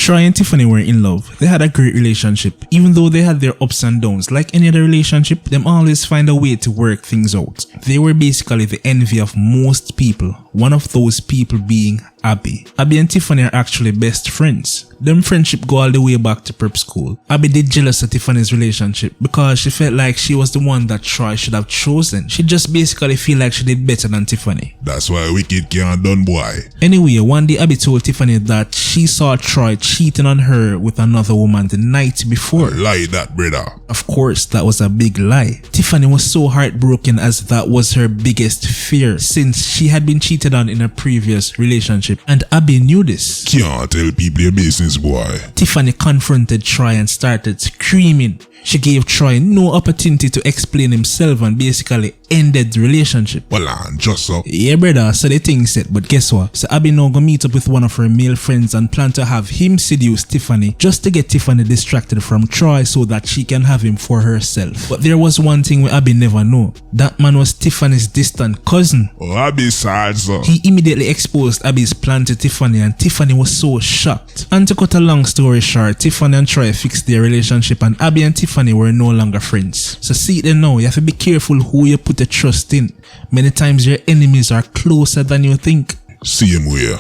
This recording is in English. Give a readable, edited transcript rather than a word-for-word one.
Troy and Tiffany were in love. They had a great relationship. Even though they had their ups and downs, like any other relationship, them always find a way to work things out. They were basically the envy of most people, one of those people being Abby. Abby and Tiffany are actually best friends. Them friendship go all the way back to prep school. Abby did jealous of Tiffany's relationship because she felt like she was the one that Troy should have chosen. She just basically feel like she did better than Tiffany. That's why wicked can't done, boy. Anyway, one day Abby told Tiffany that she saw Troy cheating on her with another woman the night before. Lie that, brother. Of course, that was a big lie. Tiffany was so heartbroken as that was her biggest fear since she had been cheated on in a previous relationship, and Abby knew this. Can't tell people your business, boy. Tiffany confronted Troy and started screaming. She gave Troy no opportunity to explain himself and basically ended the relationship. Well, on, just so. Yeah, brother, so the thing said, but guess what? So Abby now gonna meet up with one of her male friends and plan to have him seduce Tiffany just to get Tiffany distracted from Troy so that she can have him for herself. But there was one thing where Abby never knew. That man was Tiffany's distant cousin. Oh, Abby's sad, so. He immediately exposed Abby's plan to Tiffany and Tiffany was so shocked. And to cut a long story short, Tiffany and Troy fixed their relationship and Abby and Tiffany were no longer friends. So see it now, you have to be careful who you put your trust in. Many times your enemies are closer than you think. See him where?